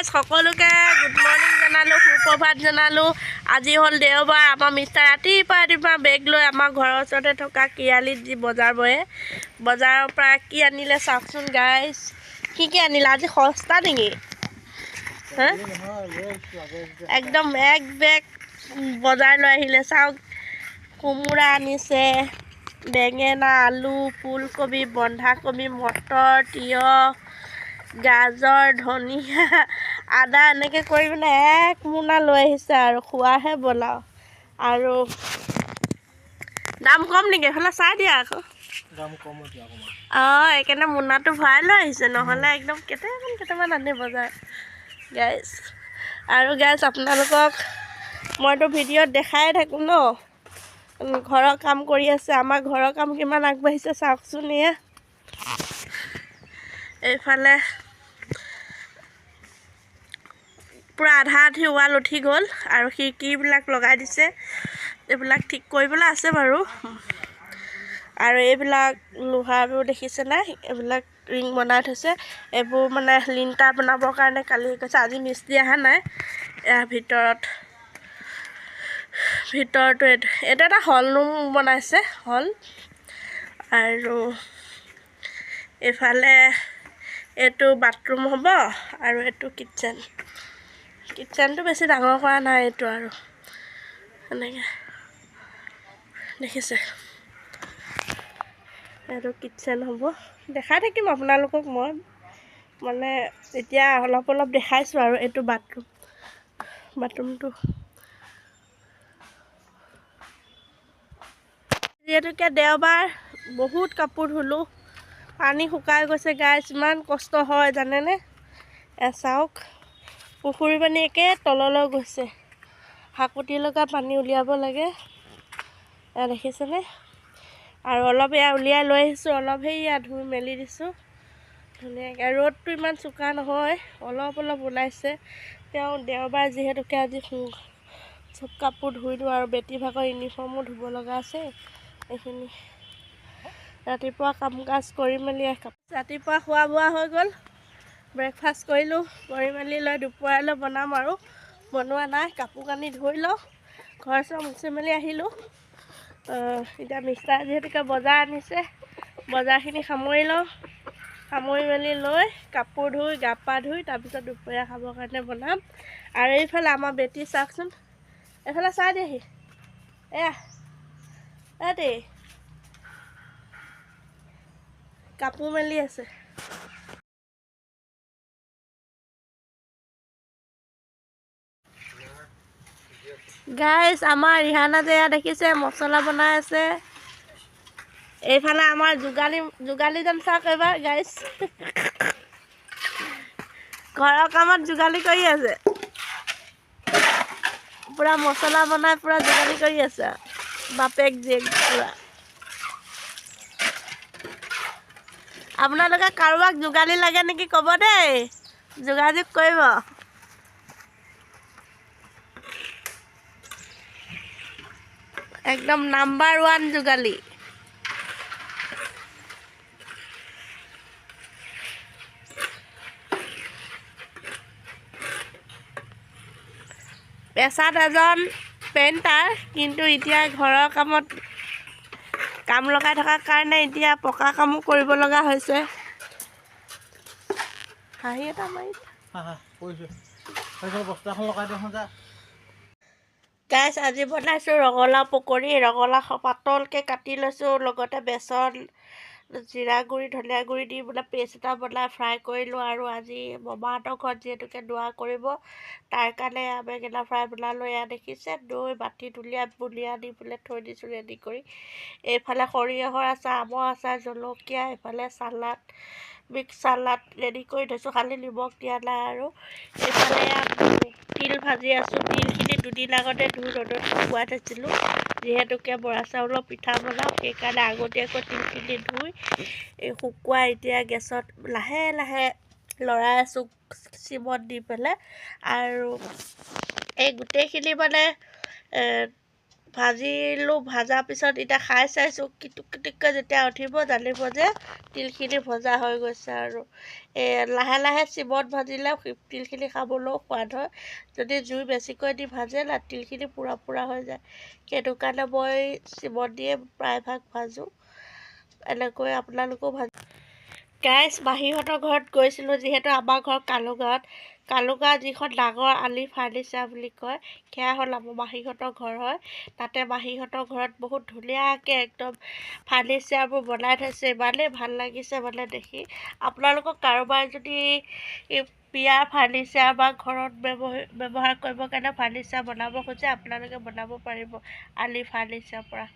Guys সকলোকে good morning জনালোঁ, সুপ্ৰভাত জনালোঁ। আজি হ'ল দেওবাৰ। আমাৰ মিষ্টাৰ ৰাতিপুৱা বেগ লৈ আমাৰ ঘৰৰ ওচৰতে থকা কিয়ালিত যি বজাৰ বহে, বজাৰৰ পৰা কি আনিলে চাওকচোন গাইজ। কি আনিলে আজি সস্তা নেকি? হা একদম এক বেগ বজাৰ লৈ আহিলে। চাওক, কোমোৰা আনিছে, বেঙেনা, আলু, ফুলকবি, বন্ধাকবি, মটৰ, তিয়ঁহ, গাজৰ, ধনিয়া, আদা এনেকৈ কৰি মানে এক মোনা লৈ আহিছে আৰু খোৱাহে বনাওঁ। আৰু দাম কম নেকি? এইফালে চাই দিয়া আকৌ। অঁ, এইকাৰণে মোনাটো ভৰাই লৈ আহিছে, নহ'লে একদম কেইটামান আনে বজাৰ গাইজ। আৰু গাইজ আপোনালোকক মইতো ভিডিঅ'ত দেখাই থাকোঁ ন, ঘৰৰ কাম কৰি আছে। আমাৰ ঘৰৰ কাম কিমান আগবাঢ়িছে চাওকচোন। এয়া এইফালে পূৰা আধা আধি ৱাল উঠি গ'ল আৰু খিৰিকীবিলাক লগাই দিছে। এইবিলাক ঠিক কৰিবলৈ আছে বাৰু। আৰু এইবিলাক লোহাৰবোৰ দেখিছেনে? এইবিলাক ৰিং বনাই থৈছে। এইবোৰ মানে লিণ্টাৰ বনাবৰ কাৰণে কালি কৈছে, আজি মিস্ত্ৰী অহা নাই। এয়া ভিতৰতো এইটো এটা হল ৰুম বনাইছে, হল। আৰু এইফালে এইটো বাথৰুম হ'ব আৰু এইটো কিটচেনটো বেছি ডাঙৰ কৰা নাই। এইটো আৰু এনেকৈ দেখিছে, এইটো কিটচেন হ'ব। দেখাই থাকিম আপোনালোকক মই, মানে এতিয়া অলপ দেখাইছোঁ আৰু। এইটো বাথৰুমটো যিহেতুকে দেওবাৰ, বহুত কাপোৰ ধুলোঁ, পানী শুকাই গৈছে গাইজ। ইমান কষ্ট হয় জানেনে? চাওক, পুখুৰী পানী একে তললৈ গৈছে। হাকুটি লগা পানী উলিয়াব লাগে, এয়া দেখিছেনে? আৰু অলপ এয়া উলিয়াই লৈ আহিছোঁ, অলপ সেয়া ধুই মেলি দিছোঁ ধুনীয়াকৈ। ৰ'দটো ইমান চোকা নহয়, অলপ ওলাইছে। তেওঁ দেওবাৰ যিহেতুকে আজি চব কাপোৰ ধুই দিওঁ। আৰু বেটী ভাগৰ ইউনিফৰ্মো ধুব লগা আছে। এইখিনি ৰাতিপুৱা কাম কাজ কৰি মেলি ৰাতিপুৱা খোৱা বোৱা হৈ গ'ল, ব্ৰেকফাষ্ট কৰিলোঁ। কৰি মেলি লৈ দুপৰীয়ালৈ বনাম আৰু বনোৱা নাই। কাপোৰ কানি ধুই লওঁ, ঘৰ চৰ মুচি মেলি আহিলোঁ। এতিয়া মিষ্টাৰ যিহেতুকে বজাৰ আনিছে, বজাৰখিনি সামৰি লওঁ। সামৰি মেলি লৈ কাপোৰ ধুই গা পা ধুই তাৰপিছত দুপৰীয়া খাবৰ কাৰণে বনাম। আৰু এইফালে আমাৰ বেটী চাওকচোন, এইফালে চাই দিয়হি। এয়া কাপোৰ মেলি আছে। গাইজ আমাৰ ৰিহানা যে এয়া দেখিছে মছলা বনাই আছে। এইফালে আমাৰ যোগালীজন চাওক এইবাৰ গাইজ, ঘৰৰ কামত যোগালী কৰি আছে। পূৰা মছলা বনাই পূৰা যোগালী কৰি আছে, বাপেক জীয়েক পূৰা। আপোনালোকে কাৰোবাক যোগালী লাগে নেকি ক'ব দেই, যোগাযোগ কৰিব। একদম নাম্বাৰ 1 যোগালী। পেছাত এজন পেইণ্টাৰ, কিন্তু এতিয়া ঘৰৰ কামত কাম লগাই থকাৰ কাৰণে এতিয়া পকা কামো কৰিব লগা হৈছে। হাঁহি এটা মাৰি গাইজ আজি বনাইছোঁ ৰঙালাও পকৰি। ৰঙালাও পাতলকৈ কাটি লৈছোঁ, লগতে বেচন, জিৰা গুড়ি, ধনিয়া গুড়ি দি বোলে পেষ্ট এটা বনাই ফ্ৰাই কৰিলোঁ। আৰু আজি বমাহঁতৰ ঘৰত যিহেতুকে দোৱা কৰিব, তাৰ কাৰণে বেঙেনা ফ্ৰাই বনালোঁ। এয়া দেখিছে, দৈ বাতিত উলিয়াই বুনিয়া দি বোলে থৈ দিছোঁ ৰেডি কৰি। এইফালে সৰিয়হৰ আচাৰ, আমৰ আচাৰ, জলকীয়া, এইফালে চালাড, মিক্স চালাড ৰেডি কৰি থৈছোঁ, খালি নিমখ দিয়া নাই। আৰু এইফালে তিল ভাজি আছোঁ। তিলখিনি দুদিন আগতে ধুই ৰ'দত শুকুৱাই থৈছিলোঁ, যিহেতুকে বৰা চাউলৰ পিঠা বনাওঁ, সেইকাৰণে আগতীয়াকৈ তিলখিনি ধুই শুকুৱাই এতিয়া গেছত লাহে লাহে লৰাই আছোঁ চিমত দি পেলাই। আৰু এই গোটেইখিনি মানে ভাজিলোঁ। ভাজাৰ পিছত এতিয়া খাই চাইছোঁ, কিটুক কিটুককৈ যেতিয়া উঠিব জানিব যে তিলখিনি ভজা হৈ গৈছে। আৰু লাহে লাহে চিমত ভাজিলে তিলখিনি খাবলৈও সোৱাদ হয়। যদি জুই বেছিকৈ দি ভাজে না তিলখিনি পুৰা পুৰা হৈ যায়। সেইটো কাৰণে মই চিমত দিয়ে প্ৰায়ভাগ ভাজোঁ। এনেকৈ আপোনালোকেও গাইছ, মাহীহঁতৰ ঘৰত গৈছিলোঁ, যিহেতু আমাৰ ঘৰ কালুগাঁৱত যিখন ডাঙৰ আলি ফাৰ্নিচাৰ বুলি কয়, সেয়া হ'ল আমাৰ মাহীহঁতৰ ঘৰ হয়। তাতে মাহীহঁতৰ ঘৰত বহুত ধুনীয়াকৈ একদম ফাৰ্নিচাৰবোৰ বনাই থৈছে। ইমানেই ভাল লাগিছে মানে দেখি। আপোনালোকক কাৰোবাৰ যদি বিয়াৰ ফাৰ্নিচাৰ বা ঘৰত ব্যৱহাৰ কৰিবৰ কাৰণে ফাৰ্নিচাৰ বনাব খোজে, আপোনালোকে বনাব পাৰিব আলি ফাৰ্নিচাৰৰ পৰা।